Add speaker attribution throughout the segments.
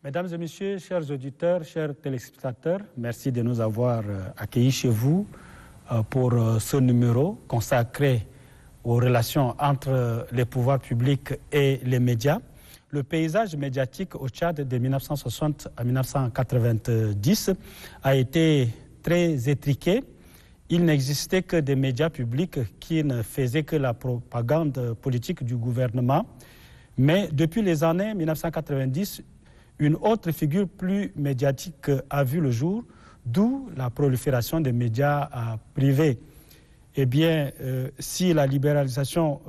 Speaker 1: Mesdames et messieurs, chers auditeurs, chers téléspectateurs, merci de nous avoir accueillis chez vous pour ce numéro consacré aux relations entre les pouvoirs publics et les médias. Le paysage médiatique au Tchad de 1960 à 1990 a été très étriqué. Il n'existait que des médias publics qui ne faisaient que la propagande politique du gouvernement. Mais depuis les années 1990, une autre figure plus médiatique a vu le jour, d'où la prolifération des médias privés. Eh bien, si la libéralisation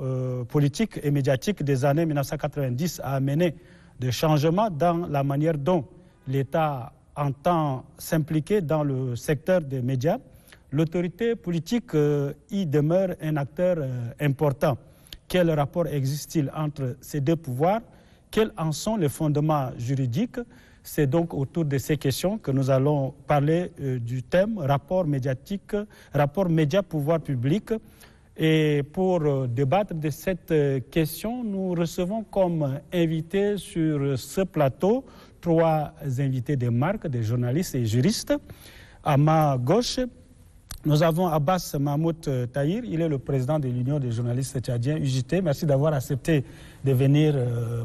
Speaker 1: politique et médiatique des années 1990 a amené des changements dans la manière dont l'État entend s'impliquer dans le secteur des médias, l'autorité politique y demeure un acteur important. Quel rapport existe-t-il entre ces deux pouvoirs? Quels en sont les fondements juridiques? C'est donc autour de ces questions que nous allons parler du thème rapport médiatique, rapport média-pouvoir public. Et pour débattre de cette question, nous recevons comme invités sur ce plateau 3 invités de marque, des journalistes et juristes. À ma gauche, nous avons Abbas Mahmoud Tahir, il est le président de l'Union des journalistes tchadiens, UJT. Merci d'avoir accepté de venir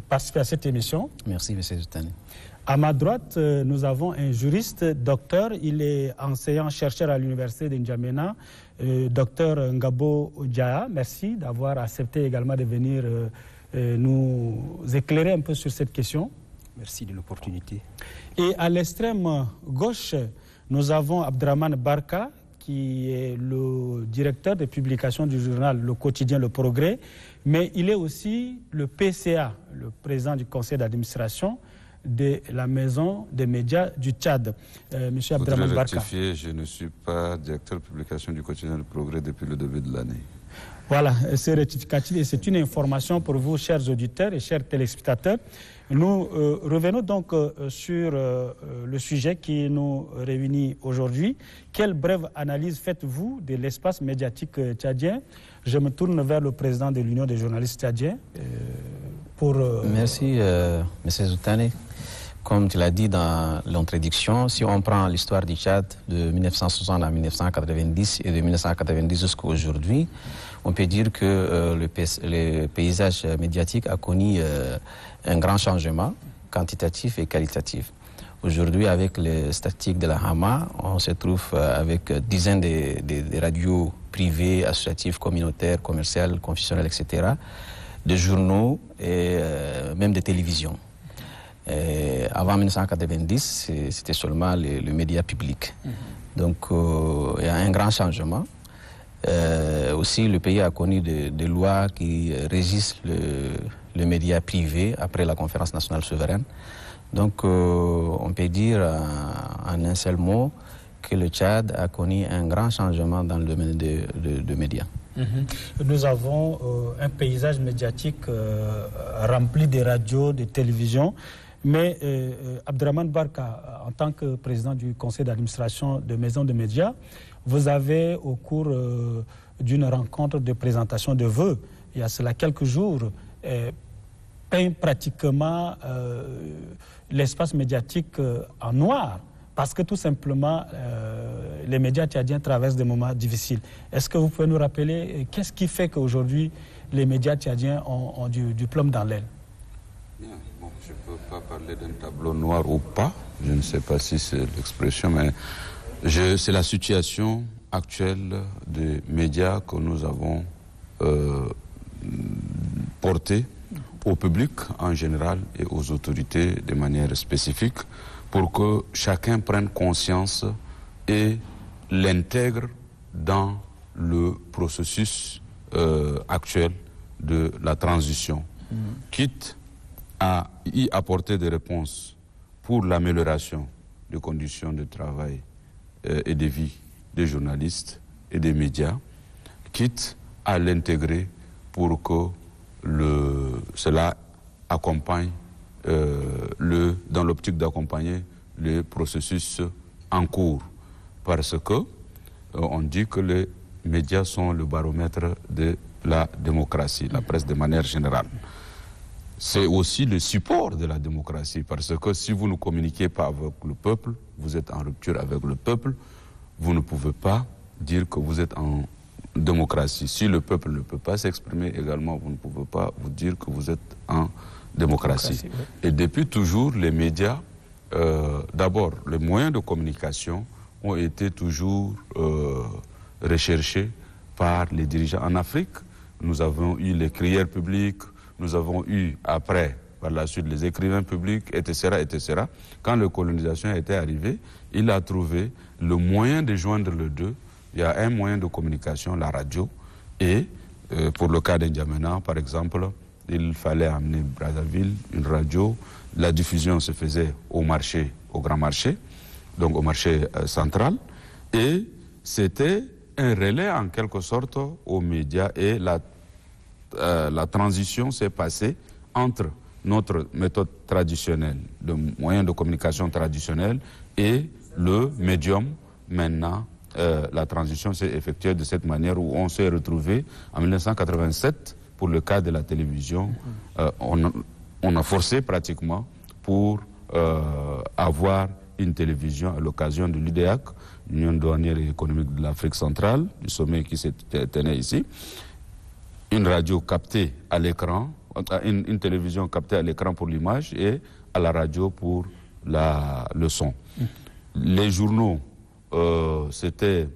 Speaker 1: participer à cette émission.
Speaker 2: Merci, M. Zoutani.
Speaker 1: À ma droite, nous avons un juriste, docteur, il est enseignant-chercheur à l'université de N'Djamena, docteur Ngabo Djaa. Merci d'avoir accepté également de venir nous éclairer un peu sur cette question.
Speaker 3: Merci de l'opportunité.
Speaker 1: Et à l'extrême gauche, nous avons Abdraman Barka, qui est le directeur de publication du journal Le Quotidien Le Progrès, mais il est aussi le PCA, le président du conseil d'administration de la maison des médias du Tchad. Monsieur Abdraman Barka.
Speaker 4: Je ne suis pas directeur de publication du Quotidien Le Progrès depuis le début de l'année.
Speaker 1: Voilà, c'est rectificatif et c'est une information pour vous, chers auditeurs et chers téléspectateurs. Nous revenons donc sur le sujet qui nous réunit aujourd'hui. Quelle brève analyse faites-vous de l'espace médiatique tchadien? Je me tourne vers le président de l'Union des journalistes tchadiens pour...
Speaker 2: Merci, M. Zoutani. Comme tu l'as dit dans l'introduction, si on prend l'histoire du Tchad de 1960 à 1990 et de 1990 jusqu'à aujourd'hui, on peut dire que le paysage médiatique a connu un grand changement quantitatif et qualitatif. Aujourd'hui, avec les statistiques de la HAMA, on se trouve avec dizaines de radios privées, associatives, communautaires, commerciales, confessionnelles, etc., de journaux et même de télévisions. Avant 1990, c'était seulement le média public. Donc, il y a un grand changement. Aussi, le pays a connu des lois qui régissent le média privé après la conférence nationale souveraine. Donc, on peut dire en un seul mot que le Tchad a connu un grand changement dans le domaine de médias.
Speaker 1: Nous avons un paysage médiatique rempli de radios, de télévisions. Mais Abdraman Barka, en tant que président du conseil d'administration de Maison de Médias, vous avez, au cours d'une rencontre de présentation de vœux, il y a cela quelques jours, peint pratiquement l'espace médiatique en noir, parce que tout simplement, les médias tchadiens traversent des moments difficiles. Est-ce que vous pouvez nous rappeler qu'est-ce qui fait qu'aujourd'hui, les médias tchadiens ont du plomb dans l'aile?
Speaker 4: Je ne peux pas parler d'un tableau noir ou pas, je ne sais pas si c'est l'expression, mais c'est la situation actuelle des médias que nous avons portée au public en général et aux autorités de manière spécifique pour que chacun prenne conscience et l'intègre dans le processus actuel de la transition, quitte à y apporter des réponses pour l'amélioration des conditions de travail et de vie des journalistes et des médias, quitte à l'intégrer pour que cela accompagne, dans l'optique d'accompagner le processus en cours. Parce que on dit que les médias sont le baromètre de la démocratie, la presse de manière générale. c'est aussi le support de la démocratie, parce que si vous ne communiquez pas avec le peuple, vous êtes en rupture avec le peuple, vous ne pouvez pas dire que vous êtes en démocratie. Si le peuple ne peut pas s'exprimer également, vous ne pouvez pas vous dire que vous êtes en démocratie. Oui. Et depuis toujours, les médias, d'abord, les moyens de communication ont été toujours recherchés par les dirigeants. En Afrique, nous avons eu les crieurs publics, nous avons eu après, par la suite, les écrivains publics, etc., etc. Quand la colonisation était arrivée, il a trouvé le moyen de joindre les deux. Il y a un moyen de communication, la radio, et pour le cas d'Indiamena, par exemple, il fallait amener Brazzaville, une radio. La diffusion se faisait au marché, au grand marché, donc au marché central, et c'était un relais en quelque sorte aux médias, et la transition s'est passée entre notre méthode traditionnelle, de moyens de communication traditionnels, et le médium. Maintenant, la transition s'est effectuée de cette manière où on s'est retrouvé en 1987, pour le cas de la télévision, on a forcé pratiquement pour avoir une télévision à l'occasion de l'UDEAC, l'Union douanière et économique de l'Afrique centrale, du sommet qui se tenait ici. Une radio captée à l'écran, une télévision captée à l'écran pour l'image et à la radio pour le son. Les journaux, c'était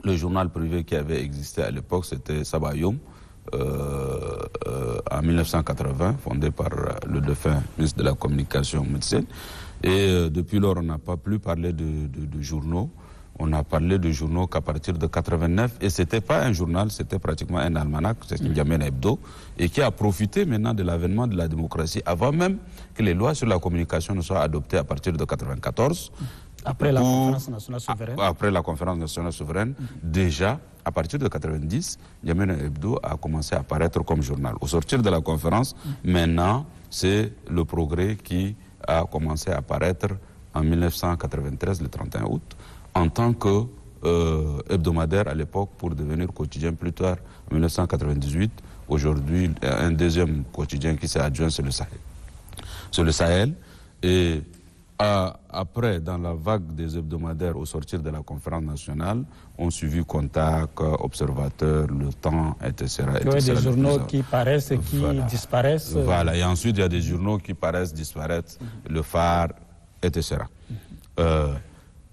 Speaker 4: le journal privé qui avait existé à l'époque, c'était Sabayoum, en 1980, fondé par le défunt ministre de la Communication médecine. Et depuis lors, on n'a pas plus parlé de journaux. On a parlé de journaux qu'à partir de 89, et c'était pas un journal, c'était pratiquement un almanach, c'est N'Djamena Hebdo, et qui a profité maintenant de l'avènement de la démocratie, avant même que les lois sur la communication ne soient adoptées à partir de 94.
Speaker 1: Après la conférence nationale souveraine.
Speaker 4: Après la conférence nationale souveraine, déjà, à partir de 90, N'Djamena Hebdo a commencé à apparaître comme journal. Au sortir de la conférence, maintenant, c'est le Progrès qui a commencé à apparaître en 1993, le 31 août, en tant que hebdomadaire à l'époque, pour devenir quotidien plus tard, en 1998. Aujourd'hui, un deuxième quotidien qui s'est adjoint, c'est le Sahel. C'est le Sahel. Et après, dans la vague des hebdomadaires au sortir de la conférence nationale, on suivi Contact, Observateur, Le Temps, etc.
Speaker 1: Il y a des journaux qui paraissent et qui disparaissent.
Speaker 4: Voilà, et ensuite il y a des journaux qui paraissent, disparaissent, Le Phare, etc.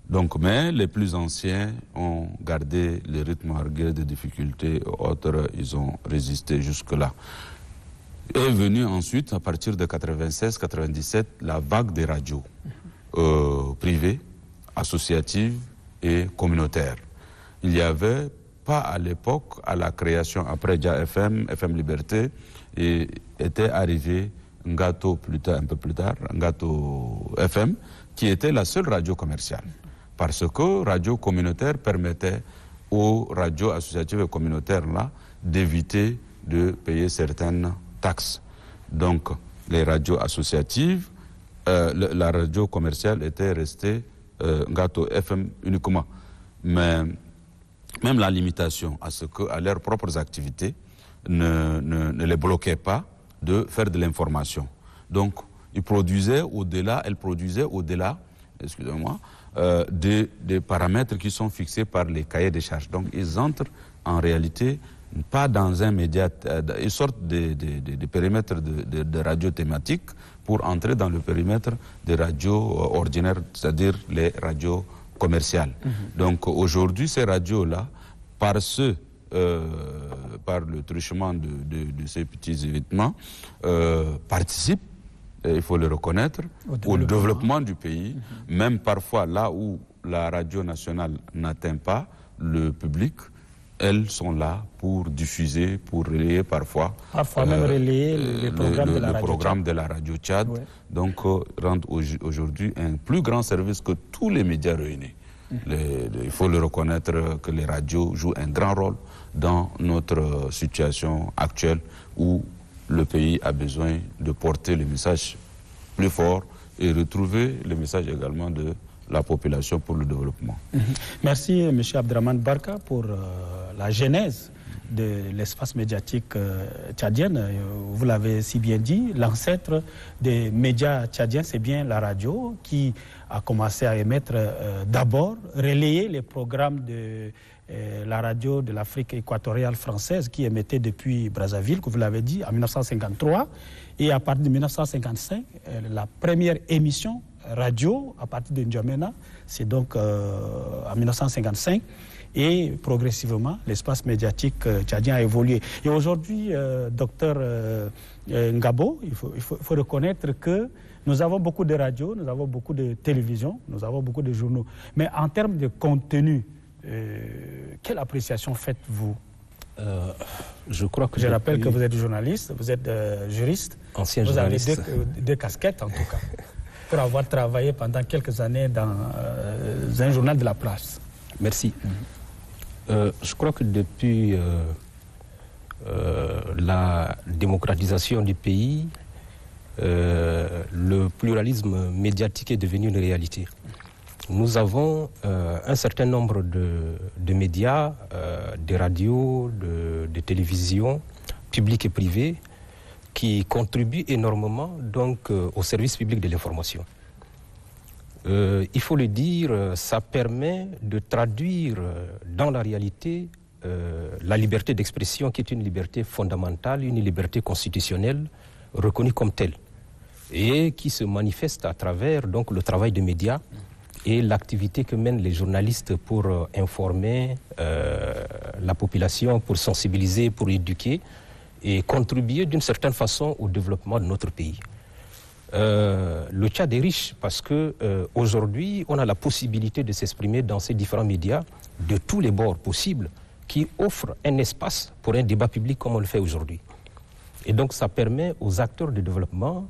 Speaker 4: Donc, mais les plus anciens ont gardé le rythme malgré des difficultés, autres, ils ont résisté jusque-là. Est venue ensuite, à partir de 96-97, la vague des radios privées, associatives et communautaires. Il n'y avait pas à l'époque, à la création, après Dia FM, FM Liberté, et était arrivé Ngato un peu plus tard, Ngato FM, qui était la seule radio commerciale. Parce que radio communautaire permettait aux radios associatives et communautaires là d'éviter de payer certaines taxes. Donc, les radios associatives, la radio commerciale était restée Ngato FM uniquement. Mais même la limitation à ce qu'à leurs propres activités ne les bloquait pas de faire de l'information. Donc, elle produisait au-delà, excusez-moi, des paramètres qui sont fixés par les cahiers des charges. Donc, ils entrent en réalité pas dans un média, ils sortent des périmètres de radio thématiques pour entrer dans le périmètre des radios ordinaires, c'est-à-dire les radios commerciales. Donc, aujourd'hui, ces radios-là, par le truchement de ces petits évitements, participent, il faut le reconnaître, au développement du pays, même parfois là où la radio nationale n'atteint pas le public, elles sont là pour diffuser, pour relayer parfois
Speaker 1: même relayer le
Speaker 4: programme de la radio Tchad, ouais. Donc rendre aujourd'hui un plus grand service que tous les médias réunis. Il faut le reconnaître que les radios jouent un grand rôle dans notre situation actuelle où le pays a besoin de porter le message plus fort et retrouver le message également de la population pour le développement.
Speaker 1: Merci M. Abdraman Barka pour la genèse de l'espace médiatique tchadien. Vous l'avez si bien dit, l'ancêtre des médias tchadiens, c'est bien la radio qui a commencé à émettre d'abord, relayer les programmes de la radio de l'Afrique équatoriale française qui émettait depuis Brazzaville, que vous l'avez dit, en 1953. Et à partir de 1955, la première émission radio à partir de N'Djamena, c'est donc en 1955. Et progressivement, l'espace médiatique tchadien a évolué. Et aujourd'hui, docteur Ngabo, il faut reconnaître que nous avons beaucoup de radios, nous avons beaucoup de télévisions, nous avons beaucoup de journaux. Mais en termes de contenu, quelle appréciation faites-vous?
Speaker 3: Je crois que
Speaker 1: je rappelle que vous êtes journaliste, vous êtes juriste.
Speaker 3: Ancien
Speaker 1: vous
Speaker 3: journaliste.
Speaker 1: Avez deux casquettes en tout cas, pour avoir travaillé pendant quelques années dans un journal de la place.
Speaker 3: Merci. Je crois que depuis la démocratisation du pays, le pluralisme médiatique est devenu une réalité. Nous avons un certain nombre de médias, de radios, de télévisions, publiques et privées, qui contribuent énormément donc, au service public de l'information. Il faut le dire, ça permet de traduire dans la réalité la liberté d'expression qui est une liberté fondamentale, une liberté constitutionnelle reconnue comme telle et qui se manifeste à travers donc, le travail des médias et l'activité que mènent les journalistes pour informer la population, pour sensibiliser, pour éduquer et contribuer d'une certaine façon au développement de notre pays. Le Tchad est riche parce qu'aujourd'hui, on a la possibilité de s'exprimer dans ces différents médias de tous les bords possibles qui offrent un espace pour un débat public comme on le fait aujourd'hui. Et donc ça permet aux acteurs de développement,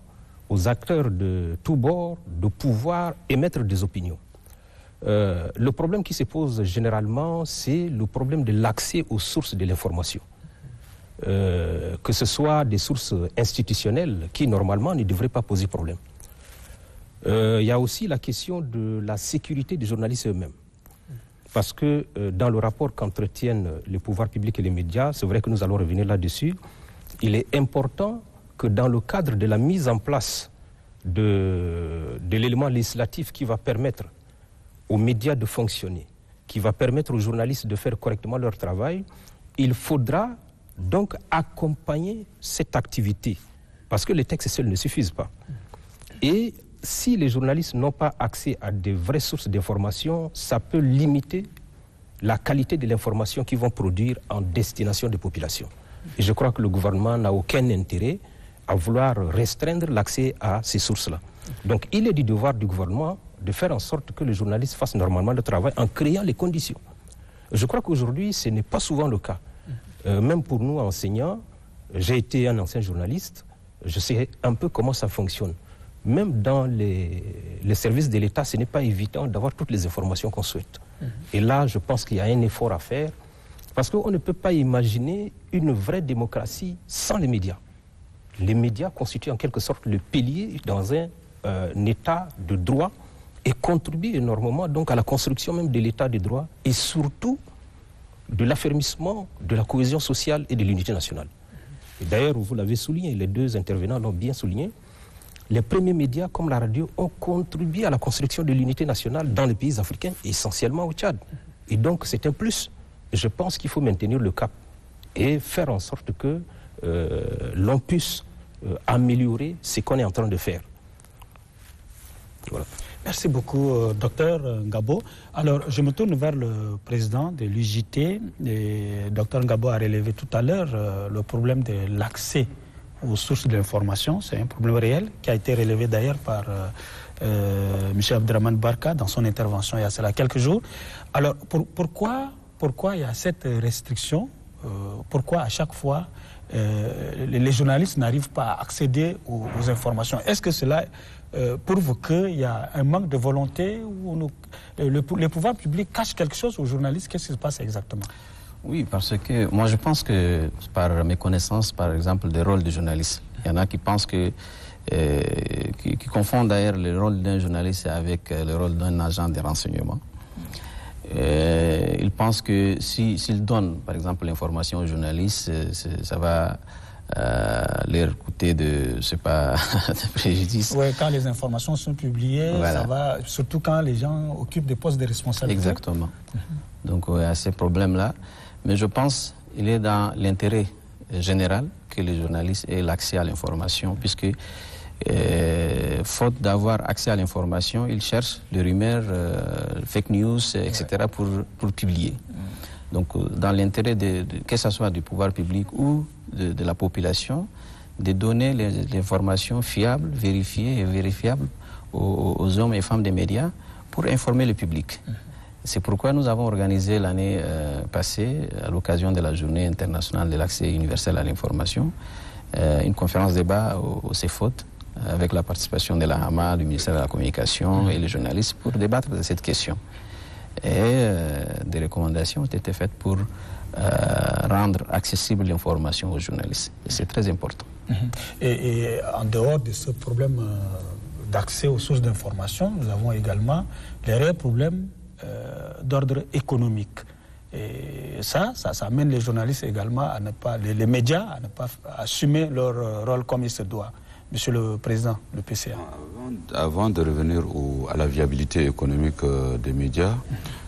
Speaker 3: aux acteurs de tous bords, de pouvoir émettre des opinions. Le problème qui se pose généralement, c'est le problème de l'accès aux sources de l'information. Que ce soit des sources institutionnelles qui, normalement, ne devraient pas poser problème. Il y a aussi la question de la sécurité des journalistes eux-mêmes. Parce que dans le rapport qu'entretiennent les pouvoirs publics et les médias, c'est vrai que nous allons revenir là-dessus, il est important que dans le cadre de la mise en place de l'élément législatif qui va permettre aux médias de fonctionner, qui va permettre aux journalistes de faire correctement leur travail, il faudra donc accompagner cette activité, parce que les textes seuls ne suffisent pas. Et si les journalistes n'ont pas accès à de vraies sources d'information, ça peut limiter la qualité de l'information qu'ils vont produire en destination des populations. Et je crois que le gouvernement n'a aucun intérêt à vouloir restreindre l'accès à ces sources-là. Donc il est du devoir du gouvernement de faire en sorte que les journalistes fassent normalement le travail en créant les conditions. Je crois qu'aujourd'hui, ce n'est pas souvent le cas. Même pour nous, enseignants, j'ai été un ancien journaliste, je sais un peu comment ça fonctionne. Même dans les services de l'État, ce n'est pas évident d'avoir toutes les informations qu'on souhaite. Et là, je pense qu'il y a un effort à faire, parce qu'on ne peut pas imaginer une vraie démocratie sans les médias. Les médias constituent en quelque sorte le pilier dans un État de droit et contribuent énormément donc à la construction même de l'État de droit et surtout de l'affermissement de la cohésion sociale et de l'unité nationale. Et d'ailleurs, vous l'avez souligné, les deux intervenants l'ont bien souligné, les premiers médias comme la radio ont contribué à la construction de l'unité nationale dans les pays africains, essentiellement au Tchad. Et donc c'est un plus. Je pense qu'il faut maintenir le cap et faire en sorte que l'on puisse améliorer ce qu'on est en train de faire. Voilà.
Speaker 1: Merci beaucoup, docteur Ngabo. Alors, je me tourne vers le président de l'UJT. Docteur Ngabo a relevé tout à l'heure le problème de l'accès aux sources de l'information. C'est un problème réel qui a été relevé d'ailleurs par M. Abdraman Barka dans son intervention il y a cela quelques jours. Alors, pourquoi il y a cette restriction? Pourquoi à chaque fois les journalistes n'arrivent pas à accéder aux informations? Est-ce que cela prouve qu'il y a un manque de volonté ou les pouvoirs publics cachent quelque chose aux journalistes? Qu'est-ce qui se passe exactement?
Speaker 2: Oui, parce que moi je pense que par mes connaissances, par exemple, des rôles de journaliste, il y en a qui pensent qui confondent d'ailleurs le rôle d'un journaliste avec le rôle d'un agent de renseignement. Il pense que s'il donne, par exemple, l'information aux journalistes, ça va leur coûter de préjudice.
Speaker 1: Oui, quand les informations sont publiées, voilà. Ça va, surtout quand les gens occupent des postes de responsabilité.
Speaker 2: Exactement. Donc, il y a ces problèmes-là. Mais je pense qu'il est dans l'intérêt général que les journalistes aient l'accès à l'information, puisque faute d'avoir accès à l'information, ils cherchent des rumeurs, fake news, etc. pour publier. Donc, dans l'intérêt que ce soit du pouvoir public ou de la population, de donner l'information fiable, vérifiée et vérifiable aux hommes et femmes des médias pour informer le public. C'est pourquoi nous avons organisé l'année passée, à l'occasion de la Journée internationale de l'accès universel à l'information, une conférence débat au CEFOT, avec la participation de la HAMA, du ministère de la Communication et les journalistes pour débattre de cette question. Et des recommandations ont été faites pour rendre accessible l'information aux journalistes. Et c'est très important.
Speaker 1: Et en dehors de ce problème d'accès aux sources d'information, nous avons également les réels problèmes d'ordre économique. Et ça amène les journalistes également à ne pas, les médias à ne pas assumer leur rôle comme il se doit. Monsieur le Président du PCA.
Speaker 4: Avant de revenir à la viabilité économique des médias,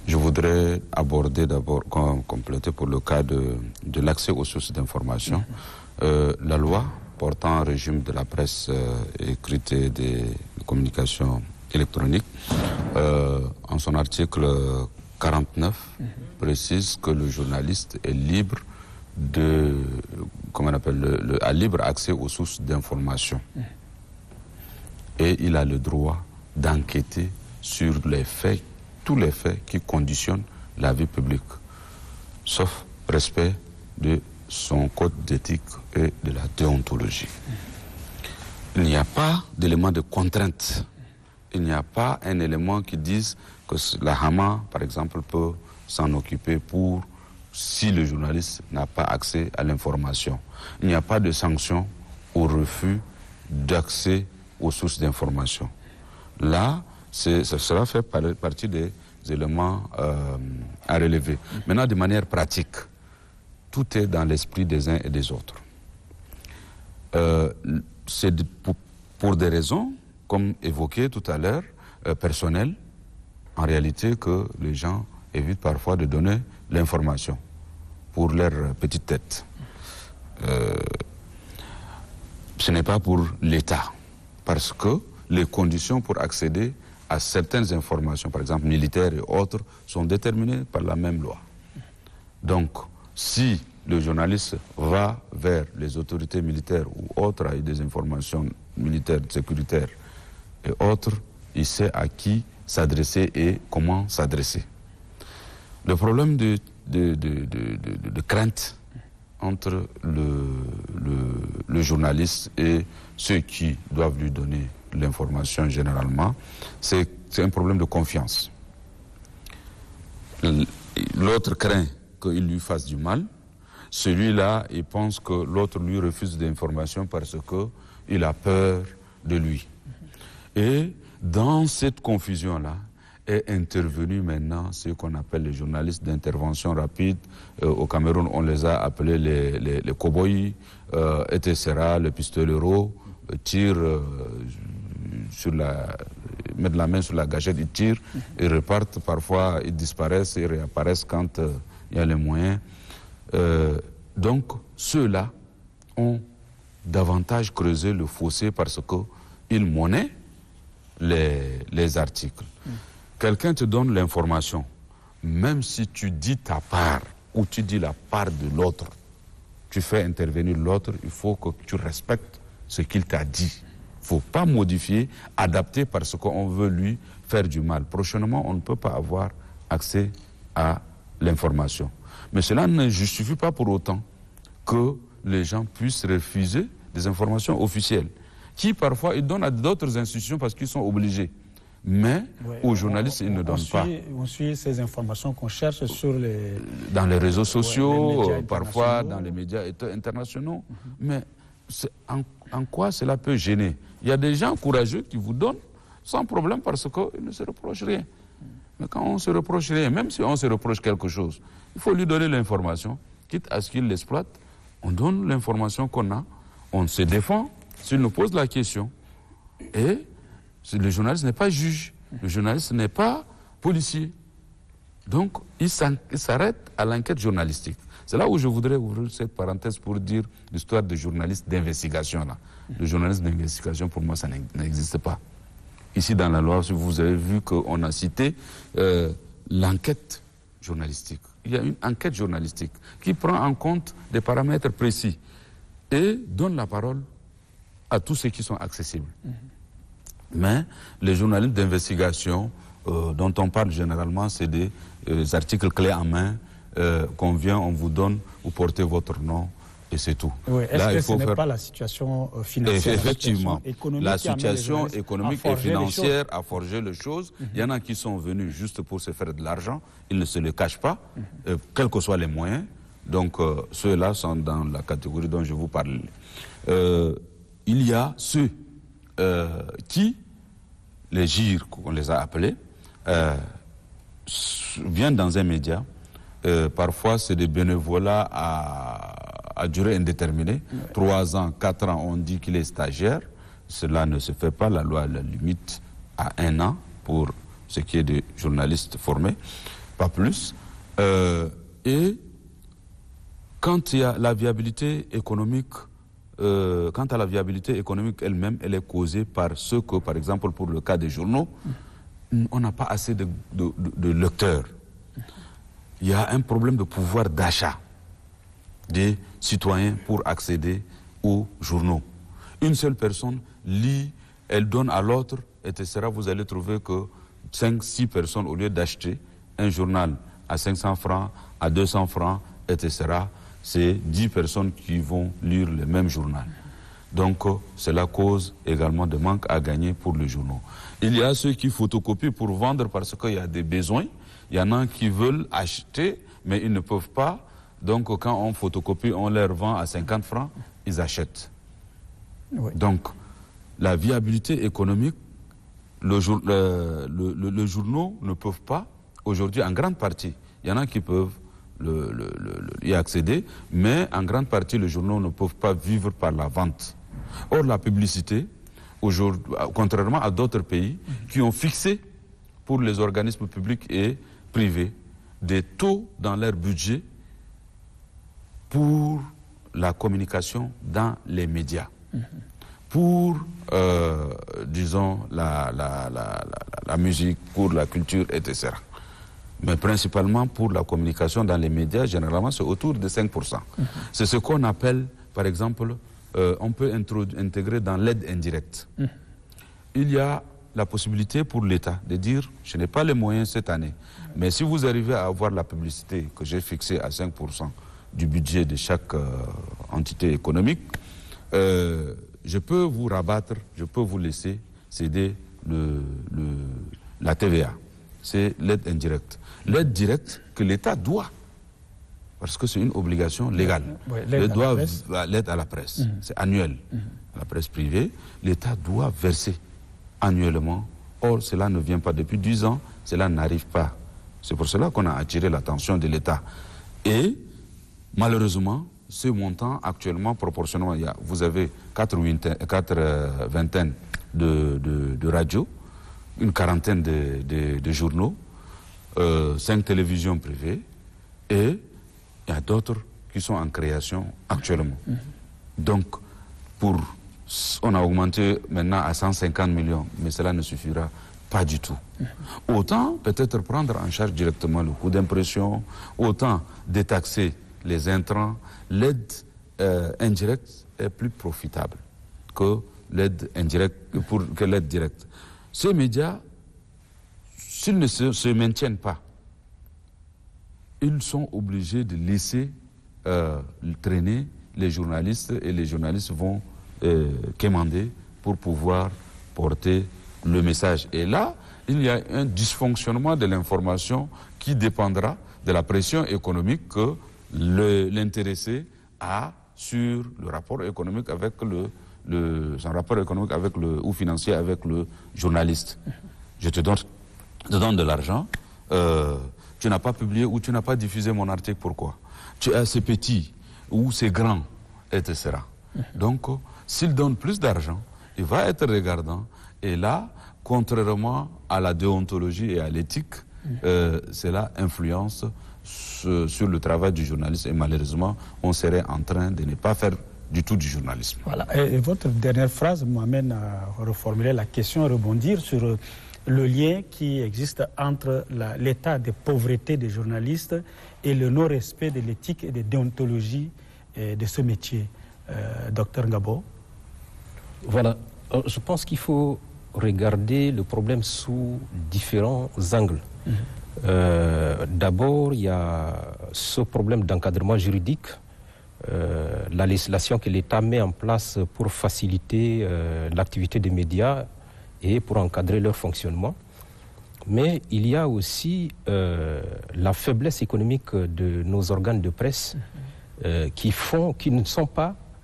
Speaker 4: je voudrais aborder d'abord, compléter pour le cas de l'accès aux sources d'information, la loi portant un régime de la presse écrite et des communications électroniques, en son article 49, précise que le journaliste est libre à libre accès aux sources d'information. Et il a le droit d'enquêter sur les faits, tous les faits qui conditionnent la vie publique, sauf respect de son code d'éthique et de la déontologie. Il n'y a pas d'élément de contrainte. Il n'y a pas un élément qui dise que la HAMA, par exemple, peut s'en occuper si le journaliste n'a pas accès à l'information. Il n'y a pas de sanction au refus d'accès aux sources d'information. Là, cela fait partie des éléments à relever. Maintenant, de manière pratique, tout est dans l'esprit des uns et des autres. C'est pour des raisons, comme évoqué tout à l'heure, personnelles, en réalité, que les gens évitent parfois de donner l'information pour leur petite tête. Ce n'est pas pour l'État, parce que les conditions pour accéder à certaines informations, par exemple militaires et autres, sont déterminées par la même loi. Donc, si le journaliste va vers les autorités militaires ou autres avec des informations militaires, sécuritaires et autres, il sait à qui s'adresser et comment s'adresser. Le problème de crainte entre le journaliste et ceux qui doivent lui donner l'information généralement, c'est un problème de confiance. L'autre craint qu'il lui fasse du mal, celui-là, il pense que l'autre lui refuse des informations parce qu'il a peur de lui. Et dans cette confusion-là, est intervenu maintenant ce qu'on appelle les journalistes d'intervention rapide. Au Cameroun, on les a appelés les cow-boys, etc., les pistoleros, tirent mettent la main sur la gâchette, ils tirent, ils repartent, parfois ils disparaissent, ils réapparaissent quand il y a les moyens. Donc, ceux-là ont davantage creusé le fossé parce qu'ils monnaient les articles. Quelqu'un te donne l'information, même si tu dis ta part ou tu dis la part de l'autre, tu fais intervenir l'autre, il faut que tu respectes ce qu'il t'a dit. Il ne faut pas modifier, adapter parce qu'on veut lui faire du mal. Prochainement, on ne peut pas avoir accès à l'information. Mais cela ne justifie pas pour autant que les gens puissent refuser des informations officielles, qui parfois ils donnent à d'autres institutions parce qu'ils sont obligés. Mais aux journalistes, ils ne donnent pas.
Speaker 1: On suit ces informations qu'on cherche
Speaker 4: dans les réseaux sociaux, parfois dans les médias internationaux. Mais en quoi cela peut gêner? Il y a des gens courageux qui vous donnent sans problème parce qu'ils ne se reprochent rien. Mais quand on se reproche rien, même si on se reproche quelque chose, il faut lui donner l'information, quitte à ce qu'il l'exploite. On donne l'information qu'on a, on se défend s'il nous pose la question. Et le journaliste n'est pas juge, le journaliste n'est pas policier. Donc, il s'arrête à l'enquête journalistique. C'est là où je voudrais ouvrir cette parenthèse pour dire l'histoire de journaliste d'investigation. Le journaliste d'investigation, pour moi, ça n'existe pas. Ici, dans la loi, vous avez vu qu'on a cité l'enquête journalistique. Il y a une enquête journalistique qui prend en compte des paramètres précis et donne la parole à tous ceux qui sont accessibles. Mais les journalistes d'investigation dont on parle généralement, c'est des articles clés en main qu'on vient, on vous donne, vous portez votre nom et c'est tout.
Speaker 1: Oui, est-ce que ce n'est pas la situation financière,
Speaker 4: effectivement,
Speaker 1: la situation
Speaker 4: économique et financière a forgé les choses. Il y en a qui sont venus juste pour se faire de l'argent, ils ne se le cachent pas, quels que soient les moyens. Donc ceux-là sont dans la catégorie dont je vous parle. Il y a ceux qui, les GIR qu'on les a appelés, viennent dans un média. Parfois c'est des bénévolats à durée indéterminée. 3 ans, 4 ans, on dit qu'il est stagiaire. Cela ne se fait pas. La loi la limite à 1 an pour ce qui est des journalistes formés, pas plus. Et quand il y a la viabilité économique, quant à la viabilité économique elle-même, elle est causée par ce que, par exemple, pour le cas des journaux, on n'a pas assez de lecteurs. Il y a un problème de pouvoir d'achat des citoyens pour accéder aux journaux. Une seule personne lit, elle donne à l'autre, etc. Vous allez trouver que 5-6 personnes, au lieu d'acheter un journal à 500 francs, à 200 francs, etc., c'est 10 personnes qui vont lire le même journal. Donc, c'est la cause également de manque à gagner pour les journaux. Il y a ceux qui photocopient pour vendre parce qu'il y a des besoins. Il y en a qui veulent acheter, mais ils ne peuvent pas. Donc, quand on photocopie, on leur vend à 50 francs, ils achètent. Oui. Donc, la viabilité économique, les journaux ne peuvent pas, aujourd'hui, en grande partie, il y en a qui peuvent y accéder, mais en grande partie, les journaux ne peuvent pas vivre par la vente. Or, la publicité, aujourd'hui, contrairement à d'autres pays qui ont fixé pour les organismes publics et privés des taux dans leur budget pour la communication dans les médias, pour, disons, la musique, pour la culture, etc. Mais principalement pour la communication dans les médias, généralement, c'est autour de 5%. C'est ce qu'on appelle, par exemple, on peut intégrer dans l'aide indirecte. Il y a la possibilité pour l'État de dire, je n'ai pas les moyens cette année, mais si vous arrivez à avoir la publicité que j'ai fixée à 5% du budget de chaque entité économique, je peux vous rabattre, je peux vous laisser céder la TVA. C'est l'aide indirecte. L'aide directe que l'État doit, parce que c'est une obligation légale. Oui, l'aide à la presse, c'est annuel. À la presse privée, l'État doit verser annuellement. Or, cela ne vient pas depuis 10 ans, cela n'arrive pas. C'est pour cela qu'on a attiré l'attention de l'État. Et, malheureusement, ce montant, actuellement, proportionnellement, vous avez 4 vingtaines de radios, une quarantaine de journaux, 5 télévisions privées, et il y a d'autres qui sont en création actuellement. Donc, on a augmenté maintenant à 150 millions, mais cela ne suffira pas du tout. Autant peut-être prendre en charge directement le coût d'impression, autant détaxer les intrants. L'aide indirecte est plus profitable que l'aide directe. Ces médias, s'ils ne se maintiennent pas, ils sont obligés de laisser traîner les journalistes et les journalistes vont quémander pour pouvoir porter le message. Et là, il y a un dysfonctionnement de l'information qui dépendra de la pression économique que l'intéressé a sur le rapport économique avec son rapport économique avec ou financier avec le journaliste. Je te donne de l'argent, tu n'as pas publié ou tu n'as pas diffusé mon article, pourquoi? Tu es assez petit ou c'est grand, etc. Donc, s'il donne plus d'argent, il va être regardant. Et là, contrairement à la déontologie et à l'éthique, cela influence sur le travail du journaliste. Et malheureusement, on serait en train de ne pas faire du tout du journalisme.
Speaker 1: Voilà. Et votre dernière phrase m'amène à reformuler la question et rebondir sur le lien qui existe entre l'état de pauvreté des journalistes et le non-respect de l'éthique et de déontologie de ce métier. Docteur Ngabo.
Speaker 3: Voilà. Je pense qu'il faut regarder le problème sous différents angles. D'abord, il y a ce problème d'encadrement juridique, la législation que l'État met en place pour faciliter l'activité des médias et pour encadrer leur fonctionnement. Mais il y a aussi la faiblesse économique de nos organes de presse qui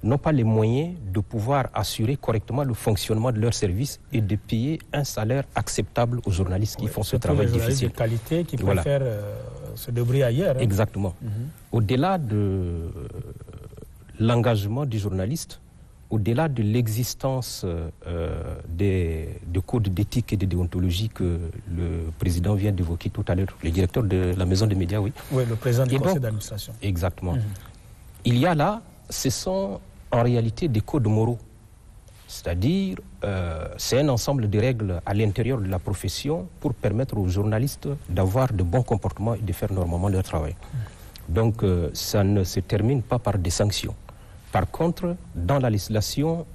Speaker 3: n'ont pas les moyens de pouvoir assurer correctement le fonctionnement de leur service et de payer un salaire acceptable aux journalistes qui font ce travail difficile.
Speaker 1: De qualité qui préfèrent se débrouiller ailleurs.
Speaker 3: Exactement. Au-delà de l'engagement du journaliste, au-delà de l'existence des codes d'éthique et de déontologie que le président vient d'évoquer tout à l'heure, le directeur de la maison des médias, oui. Oui,
Speaker 1: le président du conseil d'administration.
Speaker 3: Exactement. Il y a là, ce sont en réalité des codes moraux. C'est-à-dire, c'est un ensemble de règles à l'intérieur de la profession pour permettre aux journalistes d'avoir de bons comportements et de faire normalement leur travail. Donc, ça ne se termine pas par des sanctions. Par contre, dans la législation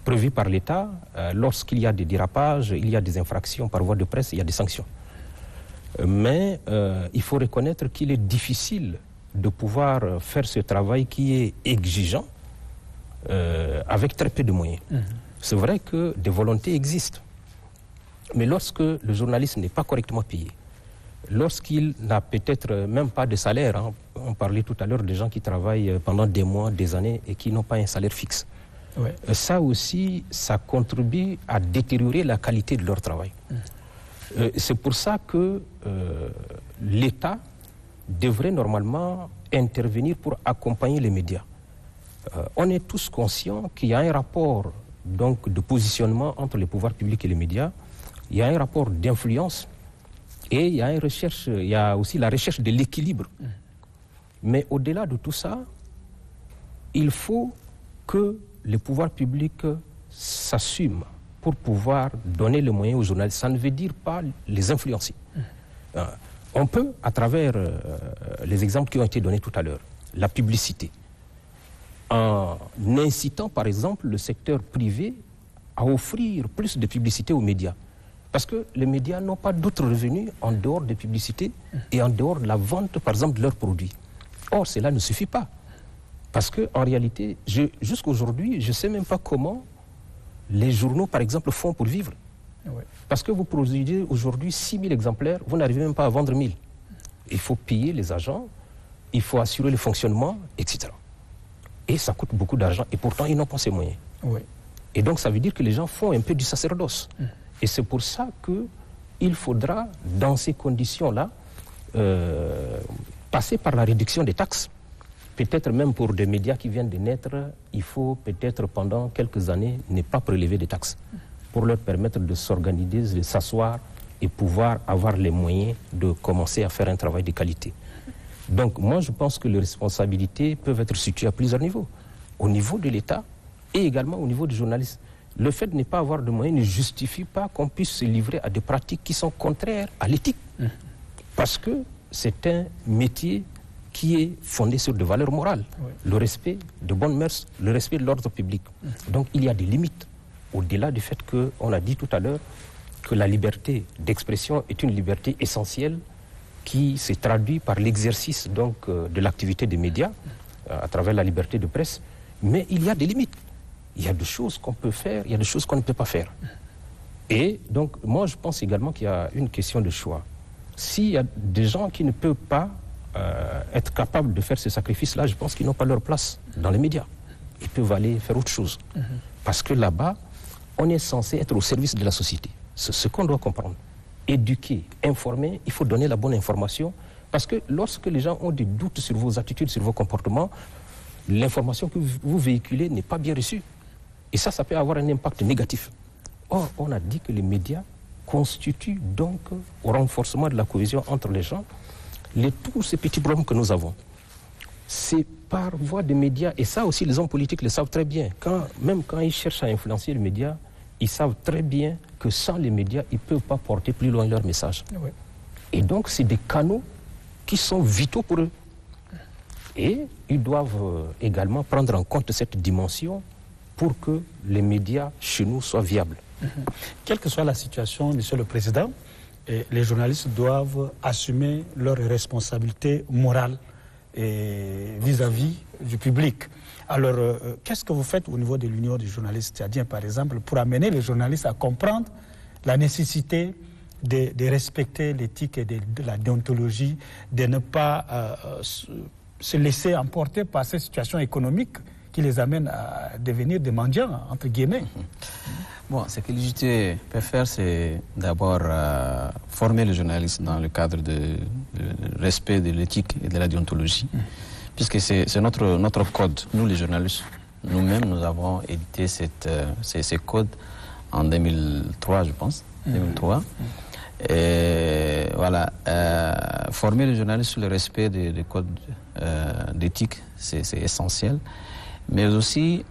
Speaker 3: prévue par l'État, lorsqu'il y a des dérapages, il y a des infractions par voie de presse, il y a des sanctions. Mais il faut reconnaître qu'il est difficile de pouvoir faire ce travail qui est exigeant avec très peu de moyens. C'est vrai que des volontés existent. Mais lorsque le journaliste n'est pas correctement payé, lorsqu'il n'a peut-être même pas de salaire, on parlait tout à l'heure des gens qui travaillent pendant des mois, des années et qui n'ont pas un salaire fixe. Ouais. Ça aussi, ça contribue à détériorer la qualité de leur travail. C'est pour ça que l'État devrait normalement intervenir pour accompagner les médias. On est tous conscients qu'il y a un rapport donc, de positionnement entre les pouvoirs publics et les médias. Il y a un rapport d'influence et il y a aussi la recherche de l'équilibre. Mais au-delà de tout ça, il faut que les pouvoirs publics s'assument pour pouvoir donner les moyens aux journalistes. Ça ne veut dire pas les influencer. On peut, à travers les exemples qui ont été donnés tout à l'heure, la publicité, en incitant par exemple le secteur privé à offrir plus de publicité aux médias. Parce que les médias n'ont pas d'autres revenus en dehors des publicités et en dehors de la vente par exemple de leurs produits. Or, cela ne suffit pas. Parce qu'en réalité, jusqu'aujourd'hui, je ne sais même pas comment les journaux par exemple font pour vivre. Ouais. Parce que vous produisez aujourd'hui 6 000 exemplaires, vous n'arrivez même pas à vendre 1000. Il faut payer les agents, il faut assurer le fonctionnement, etc. Et ça coûte beaucoup d'argent et pourtant ils n'ont pas ces moyens. Ouais. Et donc ça veut dire que les gens font un peu du sacerdoce. Et c'est pour ça qu'il faudra, dans ces conditions-là, passer par la réduction des taxes. Peut-être même pour des médias qui viennent de naître, il faut peut-être pendant quelques années ne pas prélever des taxes pour leur permettre de s'organiser, de s'asseoir et pouvoir avoir les moyens de commencer à faire un travail de qualité. Donc moi je pense que les responsabilités peuvent être situées à plusieurs niveaux. Au niveau de l'État et également au niveau des journalistes. Le fait de ne pas avoir de moyens ne justifie pas qu'on puisse se livrer à des pratiques qui sont contraires à l'éthique. Parce que c'est un métier qui est fondé sur des valeurs morales. Oui. Le respect de bonnes mœurs, le respect de l'ordre public. Donc il y a des limites. Au-delà du fait qu'on a dit tout à l'heure que la liberté d'expression est une liberté essentielle qui se traduit par l'exercice donc de l'activité des médias à travers la liberté de presse. Mais il y a des limites. Il y a des choses qu'on peut faire, il y a des choses qu'on ne peut pas faire. Et donc, moi, je pense également qu'il y a une question de choix. S'il y a des gens qui ne peuvent pas être capables de faire ce sacrifice-là, je pense qu'ils n'ont pas leur place dans les médias. Ils peuvent aller faire autre chose. Parce que là-bas, on est censé être au service de la société. C'est ce qu'on doit comprendre. éduquer, informer, il faut donner la bonne information. Parce que lorsque les gens ont des doutes sur vos attitudes, sur vos comportements, l'information que vous véhiculez n'est pas bien reçue. Et ça peut avoir un impact négatif. Or, on a dit que les médias constituent donc au renforcement de la cohésion entre les gens tous ces petits problèmes que nous avons. C'est par voie des médias, et ça aussi les hommes politiques le savent très bien. Même quand ils cherchent à influencer les médias, ils savent très bien que sans les médias, ils ne peuvent pas porter plus loin leur message. Oui. Et donc, c'est des canaux qui sont vitaux pour eux. Et ils doivent également prendre en compte cette dimension pour que les médias chez nous soient viables.
Speaker 1: Quelle que soit la situation, Monsieur le Président, les journalistes doivent assumer leurs responsabilités morales vis-à-vis du public. Alors, qu'est-ce que vous faites au niveau de l'Union des journalistes tchadiens, par exemple, pour amener les journalistes à comprendre la nécessité de respecter l'éthique et de la déontologie, de ne pas se laisser emporter par ces situations économiques qui les amènent à devenir des mendiants, entre guillemets?
Speaker 2: Bon, ce que l'UJT peut faire, c'est d'abord former les journalistes dans le cadre du respect de l'éthique et de la déontologie, puisque c'est notre code. Nous, les journalistes, nous-mêmes, nous avons édité ces codes en 2003, je pense, 2003. Et voilà, former les journalistes sur le respect des codes d'éthique, c'est essentiel, mais aussi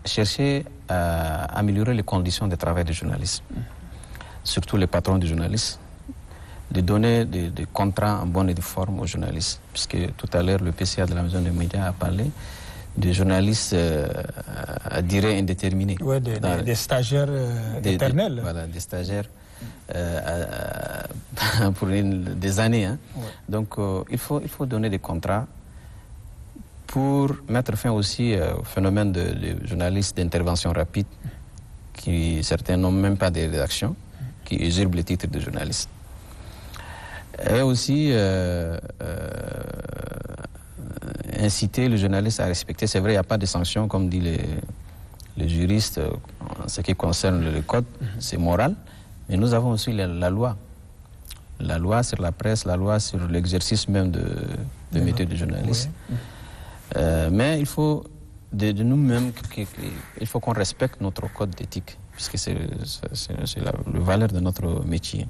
Speaker 2: chercher à améliorer les conditions de travail des journalistes, surtout les patrons des journalistes, de donner des contrats en bonne et due forme aux journalistes, puisque tout à l'heure le PCA de la Maison des médias a parlé de journalistes à durée indéterminée.
Speaker 1: Oui, des stagiaires éternels.
Speaker 2: Voilà, des stagiaires pour des années. Hein. Ouais. Donc il faut donner des contrats pour mettre fin aussi au phénomène de journalistes d'intervention rapide, qui certains n'ont même pas de rédaction, qui usurpent les titres de journalistes. Et aussi inciter les journalistes à respecter. C'est vrai, il n'y a pas de sanctions, comme dit les juristes, en ce qui concerne le code, c'est moral. Mais nous avons aussi la loi. La loi sur la presse, la loi sur l'exercice même de métier de journaliste. Oui. Mais il faut de nous-mêmes, il faut qu'on respecte notre code d'éthique, puisque c'est la valeur de notre métier.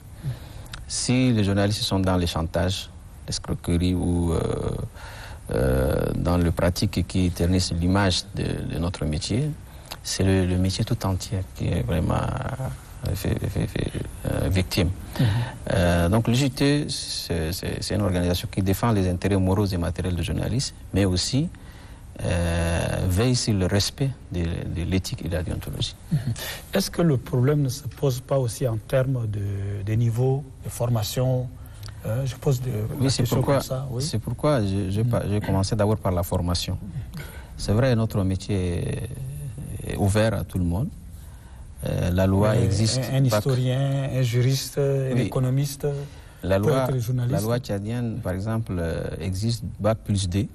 Speaker 2: Si les journalistes sont dans les chantages, l'escroquerie ou dans le pratique qui ternissent l'image de notre métier, c'est le métier tout entier qui est vraiment victime. Donc l'UJT, c'est une organisation qui défend les intérêts moraux et matériels des journalistes, mais aussi veille sur le respect de l'éthique et de la déontologie.
Speaker 1: Est-ce que le problème ne se pose pas aussi en termes de niveau, de formation? Je pose
Speaker 2: oui, c'est pourquoi j'ai commencé d'abord par la formation. C'est vrai, notre métier est ouvert à tout le monde. La loi existe.
Speaker 1: Un historien, un juriste, un économiste.
Speaker 2: La loi tchadienne, par exemple, existe Bac+D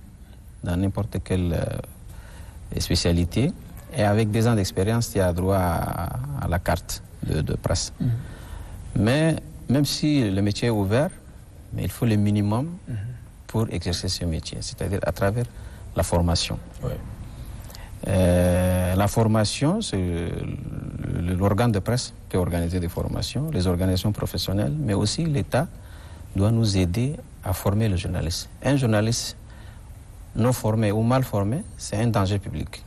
Speaker 2: dans n'importe quelle spécialité. Et avec 2 ans d'expérience, tu as droit à la carte de presse. Mais même si le métier est ouvert, mais il faut le minimum pour exercer ce métier, c'est-à-dire à travers la formation. Ouais. La formation, c'est l'organe de presse peut organiser des formations, les organisations professionnelles, mais aussi l'État doit nous aider à former le journaliste. Un journaliste non formé ou mal formé, c'est un danger public.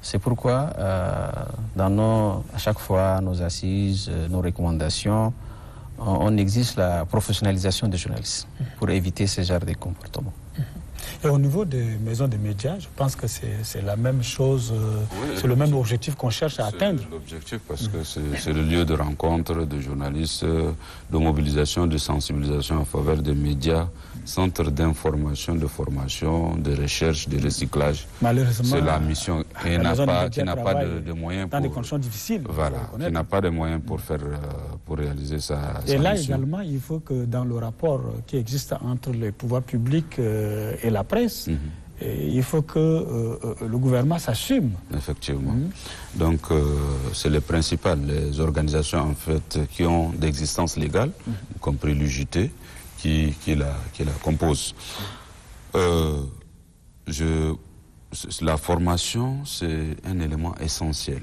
Speaker 2: C'est pourquoi, à chaque fois, nos assises, nos recommandations, on exige la professionnalisation des journalistes pour éviter ce genre de comportements.
Speaker 1: Et au niveau des maisons de médias, je pense que c'est la même chose, c'est le même objectif qu'on cherche à atteindre.
Speaker 4: C'est l'objectif parce que c'est le lieu de rencontre de journalistes, de mobilisation, de sensibilisation en faveur des médias, centre d'information, de formation, de recherche, de recyclage.
Speaker 1: Malheureusement,
Speaker 4: c'est la mission qui n'a pas de moyens
Speaker 1: dans des conditions difficiles.
Speaker 4: Voilà, qui n'a pas de moyens pour réaliser sa
Speaker 1: Et là
Speaker 4: mission.
Speaker 1: également, il faut que dans le rapport qui existe entre les pouvoirs publics et la presse, Et il faut que le gouvernement s'assume.
Speaker 4: Effectivement. Donc, c'est les principales, les organisations en fait qui ont d'existence légale, y compris l'UJT, qui la compose. La formation, c'est un élément essentiel.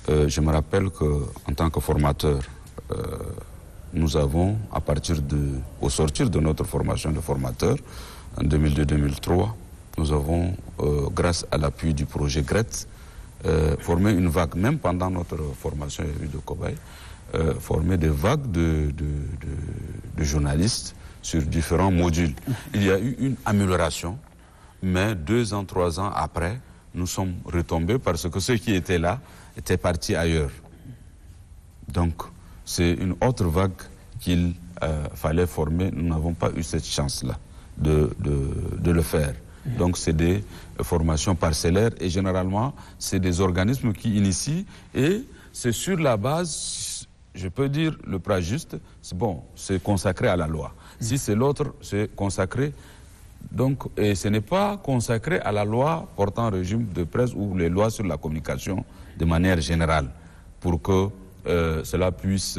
Speaker 4: Je me rappelle qu'en tant que formateur, nous avons, au sortir de notre formation de formateur, en 2002-2003, nous avons, grâce à l'appui du projet GRET, formé une vague, même pendant notre formation de cobaye, formé des vagues de journalistes sur différents modules. Il y a eu une amélioration, mais 2 ans, 3 ans après, nous sommes retombés parce que ceux qui étaient là étaient partis ailleurs. Donc, c'est une autre vague qu'il fallait former. Nous n'avons pas eu cette chance-là de le faire. Donc, c'est des formations parcellaires et généralement, c'est des organismes qui initient et c'est sur la base, je peux dire, le plat juste, c'est consacré à la loi. Si c'est l'autre, c'est consacré. Donc, et ce n'est pas consacré à la loi portant régime de presse ou les lois sur la communication de manière générale pour que cela puisse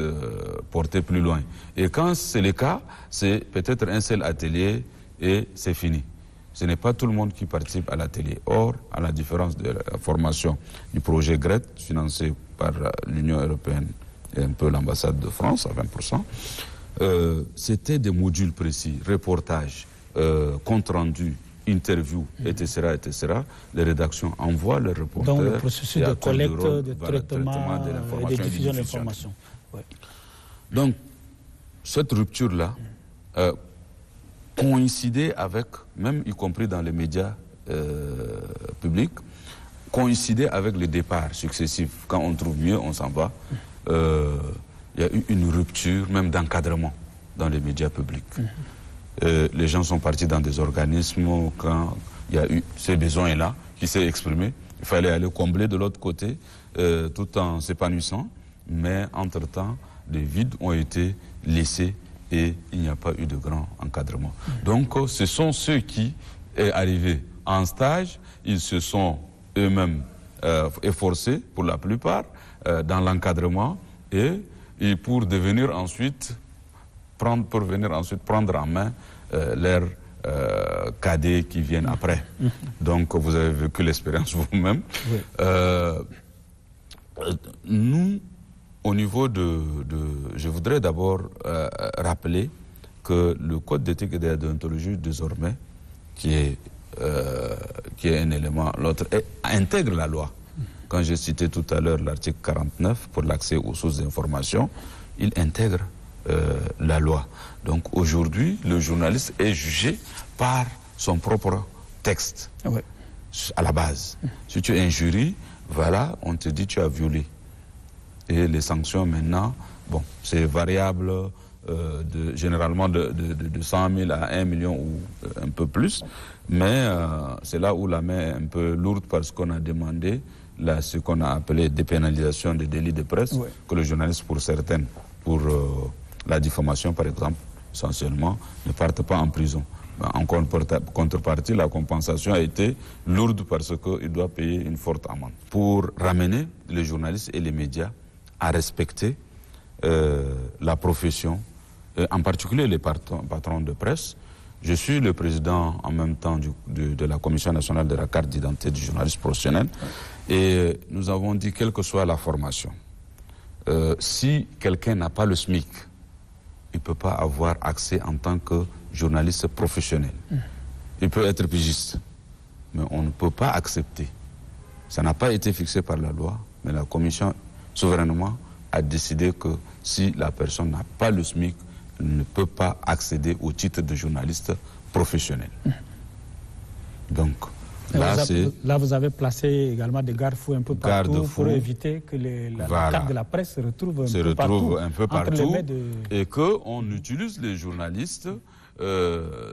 Speaker 4: porter plus loin. Et quand c'est le cas, c'est peut-être un seul atelier et c'est fini. Ce n'est pas tout le monde qui participe à l'atelier. Or, à la différence de la formation du projet GRET, financé par l'Union européenne et un peu l'ambassade de France à 20%, c'était des modules précis, reportages, compte rendu, interview, etc., etc. Les rédactions envoient leurs reporters.
Speaker 1: Donc le processus de collecte, de traitement
Speaker 4: de l'information
Speaker 1: et de diffusion de l'information. Ouais.
Speaker 4: Donc, cette rupture-là coïncidait avec, même y compris dans les médias publics, coïncidait avec les départs successifs. Quand on trouve mieux, on s'en va. Il y a eu une rupture, même d'encadrement dans les médias publics. Les gens sont partis dans des organismes quand il y a eu ces besoins-là qui s'est exprimé. Il fallait aller combler de l'autre côté tout en s'épanouissant. Mais entre-temps, des vides ont été laissés et il n'y a pas eu de grand encadrement. Donc ce sont ceux qui sont arrivés en stage, ils se sont eux-mêmes efforcés pour la plupart dans l'encadrement et pour venir ensuite prendre en main leurs cadets qui viennent après. Donc vous avez vécu l'expérience vous-même. Oui. Nous, au niveau je voudrais d'abord rappeler que le code d'éthique et de la déontologie désormais, qui est un élément, l'autre intègre la loi. Quand j'ai cité tout à l'heure l'article 49 pour l'accès aux sources d'information, il intègre la loi. Donc aujourd'hui, le journaliste est jugé par son propre texte, à la base. Si tu injuries, voilà, on te dit tu as violé. Et les sanctions maintenant, c'est variable, généralement de 100 000 à 1 million ou un peu plus, mais c'est là où la main est un peu lourde parce qu'on a demandé ce qu'on a appelé dépénalisation des délits de presse, que le journaliste, pour certaines, pour la diffamation par exemple, essentiellement, ne partent pas en prison. En contrepartie, la compensation a été lourde parce qu'il doit payer une forte amende. Pour ramener les journalistes et les médias à respecter la profession, en particulier les patrons de presse. Je suis le président en même temps de la Commission nationale de la carte d'identité du journaliste professionnel et nous avons dit, quelle que soit la formation, si quelqu'un n'a pas le SMIC, il ne peut pas avoir accès en tant que journaliste professionnel. Il peut être pigiste, mais on ne peut pas accepter. Ça n'a pas été fixé par la loi, mais la Commission souverainement a décidé que si la personne n'a pas le SMIC, elle ne peut pas accéder au titre de journaliste professionnel. Donc,
Speaker 1: là, vous avez placé également des garde-fous un peu partout pour éviter que la carte de la presse se retrouve un peu partout
Speaker 4: et qu'on utilise les journalistes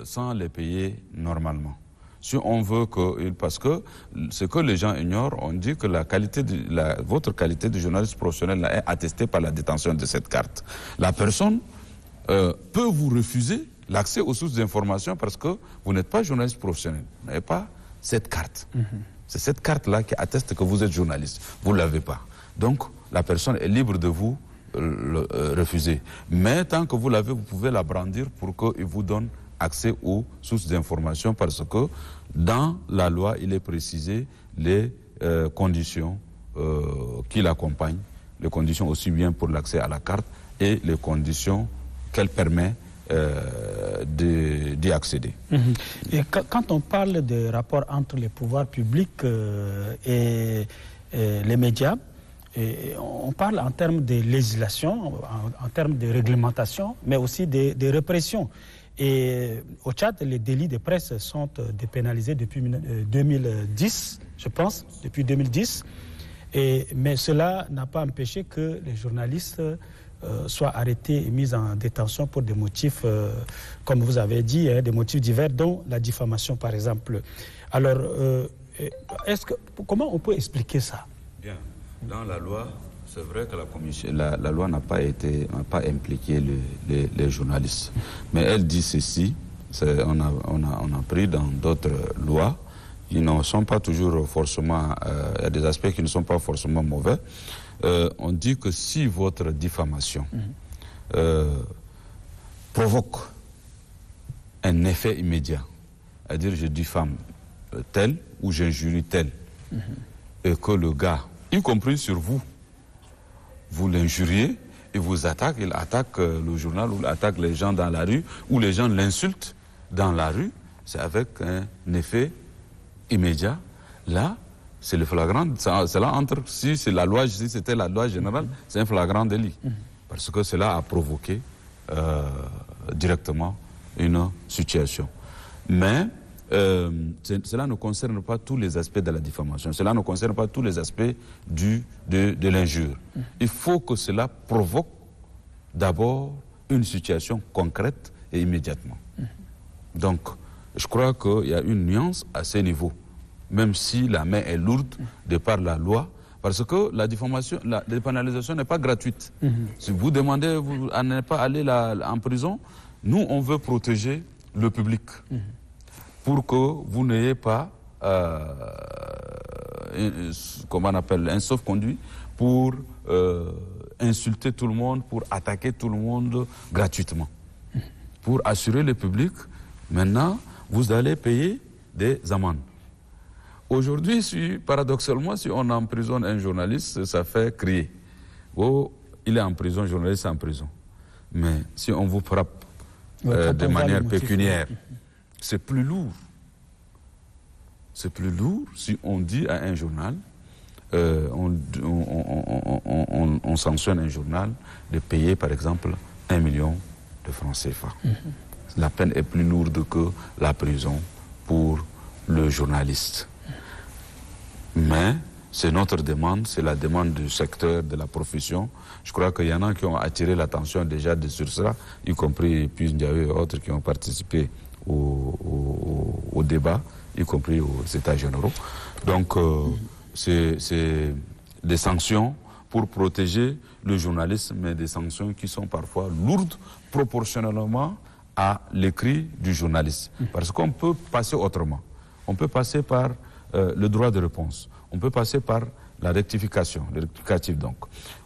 Speaker 4: sans les payer normalement. Si on veut que... Parce que ce que les gens ignorent, on dit que votre qualité de journaliste professionnel est attestée par la détention de cette carte. La personne peut vous refuser l'accès aux sources d'information parce que vous n'êtes pas journaliste professionnel. Vous n'avez pas cette carte. C'est cette carte-là qui atteste que vous êtes journaliste. Vous ne l'avez pas. Donc, la personne est libre de vous refuser. Mais tant que vous l'avez, vous pouvez la brandir pour qu'il vous donne accès aux sources d'information parce que dans la loi, il est précisé les conditions qui l'accompagnent, les conditions aussi bien pour l'accès à la carte et les conditions qu'elle permet d'y accéder.
Speaker 1: Et quand on parle de rapport entre les pouvoirs publics et les médias, on parle en termes de législation, en termes de réglementation, mais aussi de répression. Et au Tchad, les délits de presse sont dépénalisés depuis 2010, je pense, depuis 2010. Mais cela n'a pas empêché que les journalistes soient arrêtés et mis en détention pour des motifs, comme vous avez dit, des motifs divers, dont la diffamation, par exemple. Alors, comment on peut expliquer ça?
Speaker 4: Bien. Dans la loi, c'est vrai que la loi n'a pas impliqué les journalistes. Mais elle dit ceci, on a pris dans d'autres lois qui ne sont pas toujours forcément, il y a des aspects qui ne sont pas forcément mauvais. On dit que si votre diffamation provoque un effet immédiat, c'est-à-dire je diffame tel ou j'injurie tel, et que le gars, y compris sur vous, vous l'injuriez et vous attaquez, il attaque le journal ou il attaque les gens dans la rue ou les gens l'insultent dans la rue, c'est avec un effet immédiat. Là, c'est le flagrant, c'est là entre, si c'était la loi générale, c'est un flagrant délit. Parce que cela a provoqué directement une situation. Mais cela ne concerne pas tous les aspects de la diffamation. Cela ne concerne pas tous les aspects de l'injure. Il faut que cela provoque d'abord une situation concrète et immédiatement. Donc, je crois qu'il y a une nuance à ce niveau, même si la main est lourde de par la loi, parce que la diffamation, la dépénalisation n'est pas gratuite. Si vous demandez à ne pas aller en prison, nous, on veut protéger le public. Pour que vous n'ayez pas, comment on appelle, un sauf-conduit pour insulter tout le monde, pour attaquer tout le monde gratuitement. Pour assurer le public, maintenant, vous allez payer des amendes. Aujourd'hui, paradoxalement, si on emprisonne un journaliste, ça fait crier. Oh, il est en prison, le journaliste est en prison. Mais si on vous frappe de manière pécuniaire, c'est plus lourd. C'est plus lourd si on dit à un journal, on sanctionne un journal de payer par exemple 1 million de francs CFA. La peine est plus lourde que la prison pour le journaliste. Mais c'est notre demande, c'est la demande du secteur, de la profession. Je crois qu'il y en a qui ont attiré l'attention déjà sur ça, y compris Puis Ndiaye et autres qui ont participé au débat, y compris aux États généraux. Donc, c'est des sanctions pour protéger le journalisme, mais des sanctions qui sont parfois lourdes proportionnellement à l'écrit du journaliste. Parce qu'on peut passer autrement. On peut passer par le droit de réponse. On peut passer par la rectification, le rectificatif donc.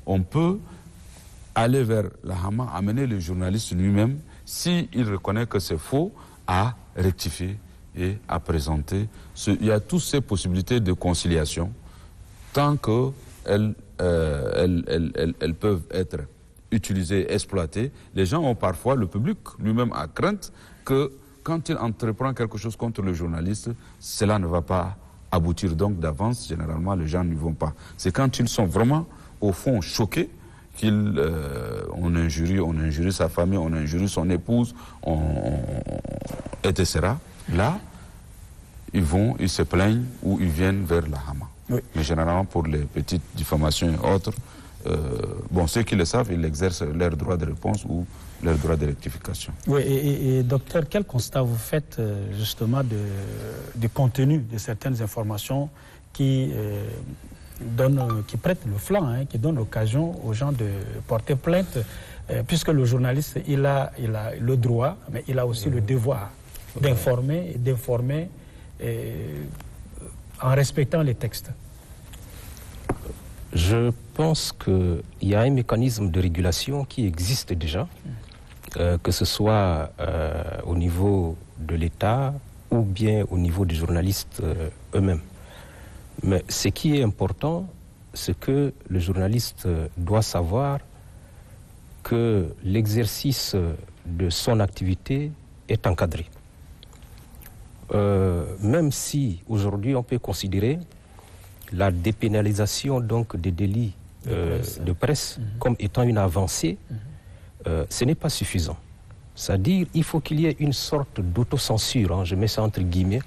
Speaker 4: On peut aller vers la Hama, amener le journaliste lui-même, s'il reconnaît que c'est faux, à rectifier et à présenter. Il y a toutes ces possibilités de conciliation, tant qu'elles peuvent être utilisées, exploitées. Les gens ont parfois, le public lui-même a crainte que quand il entreprend quelque chose contre le journaliste, cela ne va pas aboutir. Donc d'avance, généralement, les gens n'y vont pas. C'est quand ils sont vraiment, au fond, choqués, on injurie sa famille, on injurie son épouse, etc. Là, ils se plaignent ou ils viennent vers la Hama. Oui. Mais généralement, pour les petites diffamations et autres, ceux qui le savent, ils exercent leur droit de réponse ou leur droit de rectification.
Speaker 1: Oui, et docteur, quel constat vous faites justement du contenu de certaines informations qui prêtent le flanc, qui donnent l'occasion aux gens de porter plainte puisque le journaliste, il a le droit, mais il a aussi le devoir d'informer en respectant les textes.
Speaker 3: Je pense qu'il y a un mécanisme de régulation qui existe déjà, que ce soit au niveau de l'État ou bien au niveau des journalistes eux-mêmes. Mais ce qui est important, c'est que le journaliste doit savoir que l'exercice de son activité est encadré. Même si aujourd'hui on peut considérer la dépénalisation donc des délits de presse comme étant une avancée, ce n'est pas suffisant. C'est-à-dire qu'il faut qu'il y ait une sorte d'autocensure, hein, je mets ça entre guillemets,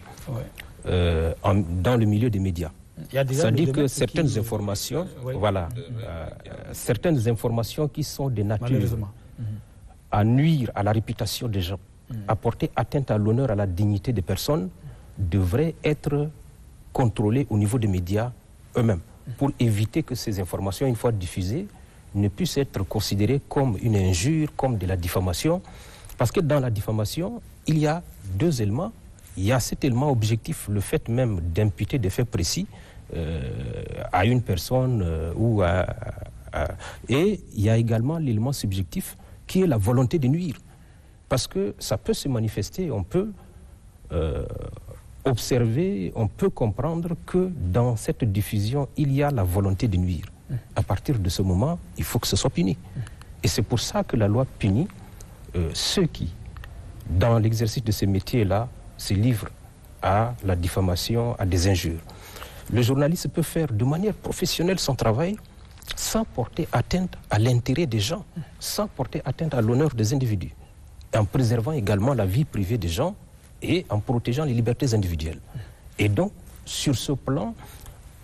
Speaker 3: dans le milieu des médias. C'est-à-dire que certaines informations, certaines informations qui sont de nature à nuire à la réputation des gens, à porter atteinte à l'honneur, à la dignité des personnes, devraient être contrôlées au niveau des médias eux-mêmes, pour éviter que ces informations, une fois diffusées, ne puissent être considérées comme une injure, comme de la diffamation. Parce que dans la diffamation, il y a deux éléments. Il y a cet élément objectif, le fait même d'imputer des faits précis à une personne et il y a également l'élément subjectif qui est la volonté de nuire. Parce que ça peut se manifester, on peut observer, on peut comprendre que dans cette diffusion, il y a la volonté de nuire. À partir de ce moment, il faut que ce soit puni. Et c'est pour ça que la loi punit ceux qui, dans l'exercice de ces métiers-là, se livrent à la diffamation, à des injures. Le journaliste peut faire de manière professionnelle son travail sans porter atteinte à l'intérêt des gens, sans porter atteinte à l'honneur des individus, en préservant également la vie privée des gens et en protégeant les libertés individuelles. Et donc, sur ce plan,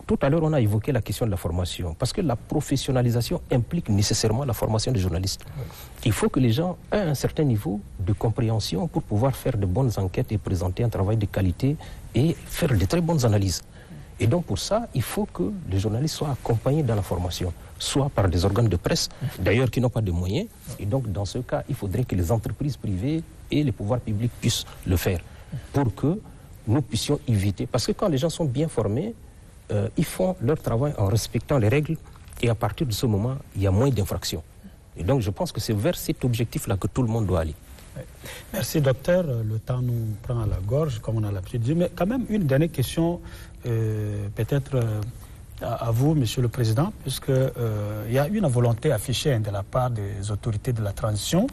Speaker 3: tout à l'heure, on a évoqué la question de la formation, parce que la professionnalisation implique nécessairement la formation des journalistes. Il faut que les gens aient un certain niveau de compréhension pour pouvoir faire de bonnes enquêtes et présenter un travail de qualité et faire de très bonnes analyses. Et donc pour ça, il faut que les journalistes soient accompagnés dans la formation, soit par des organes de presse, d'ailleurs qui n'ont pas de moyens. Et donc dans ce cas, il faudrait que les entreprises privées et les pouvoirs publics puissent le faire pour que nous puissions éviter. Parce que quand les gens sont bien formés, ils font leur travail en respectant les règles et à partir de ce moment, il y a moins d'infractions. Et donc je pense que c'est vers cet objectif-là que tout le monde doit aller.
Speaker 1: Merci docteur, le temps nous prend à la gorge comme on a l'habitude de dire, mais quand même une dernière question peut-être à vous monsieur le Président, puisque il y a une volonté affichée de la part des autorités de la transition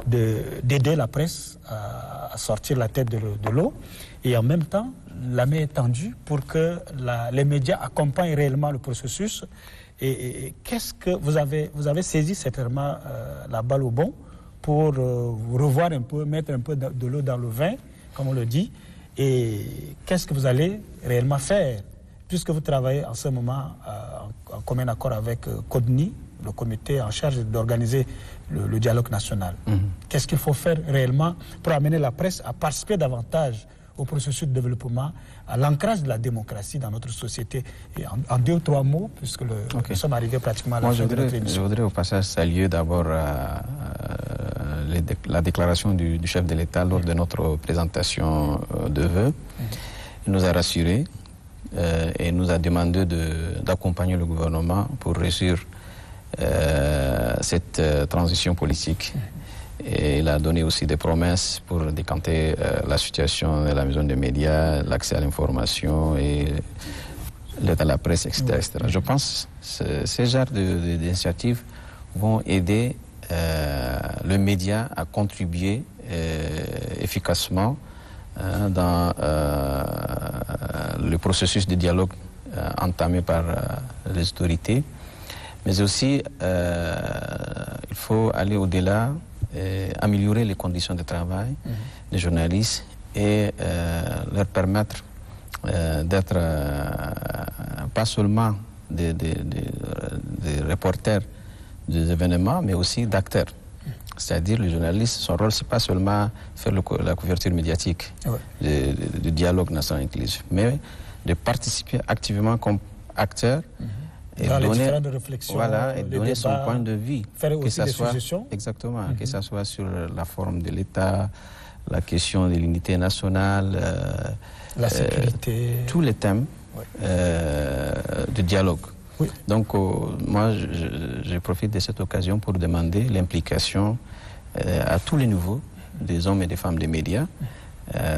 Speaker 1: d'aider la presse à sortir la tête de l'eau et en même temps la main est tendue pour que les médias accompagnent réellement le processus et qu'est-ce que vous avez saisi certainement la balle au bon pour revoir un peu, mettre un peu de l'eau dans le vin, comme on le dit. Et qu'est-ce que vous allez réellement faire, puisque vous travaillez en ce moment en commun accord avec CODNI, le comité en charge d'organiser le dialogue national. Qu'est-ce qu'il faut faire réellement pour amener la presse à participer davantage au processus de développement, à l'ancrage de la démocratie dans notre société. Et en 2 ou 3 mots, puisque nous sommes arrivés pratiquement à la fin de notre émission.
Speaker 2: Je voudrais au passage saluer d'abord la déclaration du chef de l'État lors de notre présentation de vœux. Il nous a rassurés et nous a demandé d'accompagner le gouvernement pour réussir cette transition politique. Et il a donné aussi des promesses pour décanter la situation de la maison des médias, l'accès à l'information et l'aide à la presse, etc. etc. Je pense que ces genres d'initiatives vont aider le média à contribuer efficacement dans le processus de dialogue entamé par les autorités. Mais aussi, il faut aller au-delà, améliorer les conditions de travail des journalistes et leur permettre d'être pas seulement des reporters des événements, mais aussi d'acteurs. C'est-à-dire le journaliste, son rôle, c'est pas seulement faire la couverture médiatique du dialogue national inclusif, mais de participer activement comme acteur et
Speaker 1: dans
Speaker 2: donner,
Speaker 1: les différentes réflexions,
Speaker 2: voilà, et donner son point de vue.
Speaker 1: Faire aussi des
Speaker 2: soit,
Speaker 1: suggestions.
Speaker 2: Exactement, que ce soit sur la forme de l'État, la question de l'unité nationale,
Speaker 1: la sécurité.
Speaker 2: Tous les thèmes de dialogue.
Speaker 1: Oui.
Speaker 2: Donc, moi, je profite de cette occasion pour demander l'implication à tous les niveaux des hommes et des femmes des médias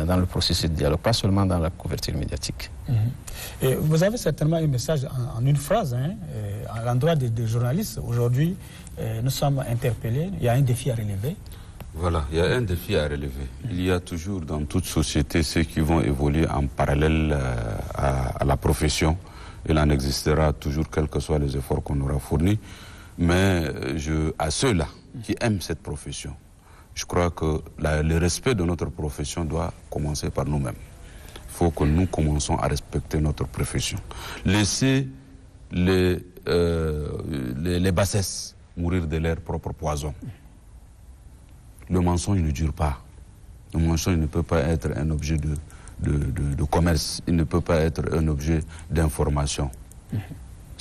Speaker 2: dans le processus de dialogue, pas seulement dans la couverture médiatique.
Speaker 1: Et vous avez certainement un message en une phrase à l'endroit des journalistes. Aujourd'hui, nous sommes interpellés, il y a un défi à relever.
Speaker 4: Voilà, il y a un défi à relever. Il y a toujours dans toute société ceux qui vont évoluer en parallèle à la profession. Il en existera toujours, quels que soient les efforts qu'on aura fournis. Mais à ceux-là qui aiment cette profession, je crois que le respect de notre profession doit commencer par nous-mêmes. Il faut que nous commençons à respecter notre profession. Laisser les bassesses mourir de leur propre poison. Le mensonge ne dure pas. Le mensonge ne peut pas être un objet de commerce. Il ne peut pas être un objet d'information.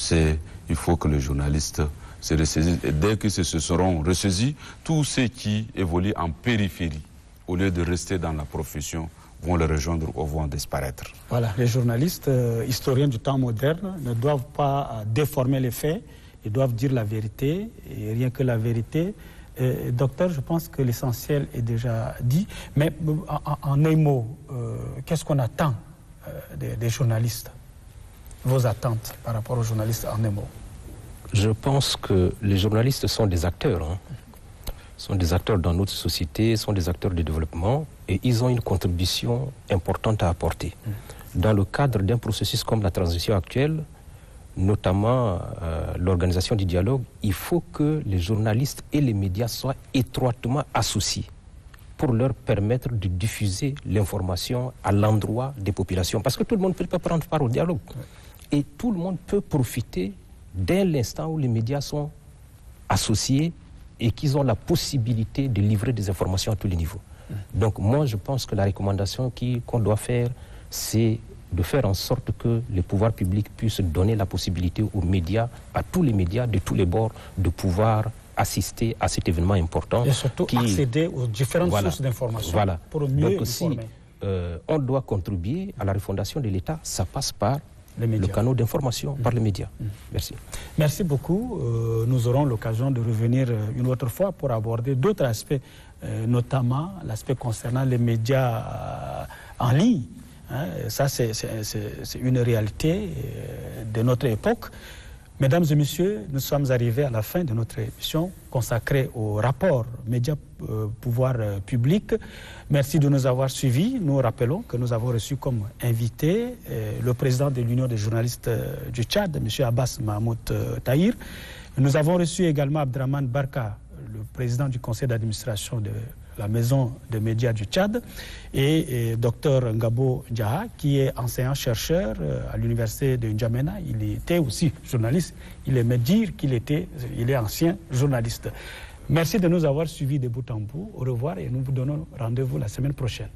Speaker 4: Il faut que les journalistes se ressaisissent. Et dès qu'ils se seront ressaisis, tous ceux qui évoluent en périphérie, au lieu de rester dans la profession, vont les rejoindre ou vont disparaître.
Speaker 1: Voilà, les journalistes, historiens du temps moderne, ne doivent pas déformer les faits. Ils doivent dire la vérité, et rien que la vérité. Docteur, je pense que l'essentiel est déjà dit. Mais en un mot, qu'est-ce qu'on attend des journalistes? Vos attentes par rapport aux journalistes en un mot?
Speaker 3: Je pense que les journalistes sont des acteurs. Sont des acteurs dans notre société, sont des acteurs de développement et ils ont une contribution importante à apporter. Dans le cadre d'un processus comme la transition actuelle, notamment l'organisation du dialogue, il faut que les journalistes et les médias soient étroitement associés pour leur permettre de diffuser l'information à l'endroit des populations. Parce que tout le monde ne peut pas prendre part au dialogue. Et tout le monde peut profiter dès l'instant où les médias sont associés et qu'ils ont la possibilité de livrer des informations à tous les niveaux. Donc moi, je pense que la recommandation qu'on doit faire, c'est de faire en sorte que les pouvoirs publics puissent donner la possibilité aux médias, à tous les médias de tous les bords, de pouvoir assister à cet événement important.
Speaker 1: Et surtout accéder aux différentes sources d'information pour mieux
Speaker 3: Donc aussi, on doit contribuer à la refondation de l'État. Ça passe par le canal d'information, par les médias. Merci.
Speaker 1: Merci beaucoup. Nous aurons l'occasion de revenir une autre fois pour aborder d'autres aspects, notamment l'aspect concernant les médias en ligne. Ça, c'est une réalité de notre époque. Mesdames et messieurs, nous sommes arrivés à la fin de notre émission consacrée au rapport médias-pouvoir public. Merci de nous avoir suivis. Nous rappelons que nous avons reçu comme invité le président de l'Union des journalistes du Tchad, M. Abbas Mahmoud Tahir. Nous avons reçu également Abdraman Barka, le président du conseil d'administration de la maison des médias du Tchad, et Dr Ngabo Djaha, qui est enseignant-chercheur à l'université de N'Djamena. Il était aussi journaliste. Il aimait dire qu'il est ancien journaliste. Merci de nous avoir suivis de bout en bout. Au revoir et nous vous donnons rendez-vous la semaine prochaine.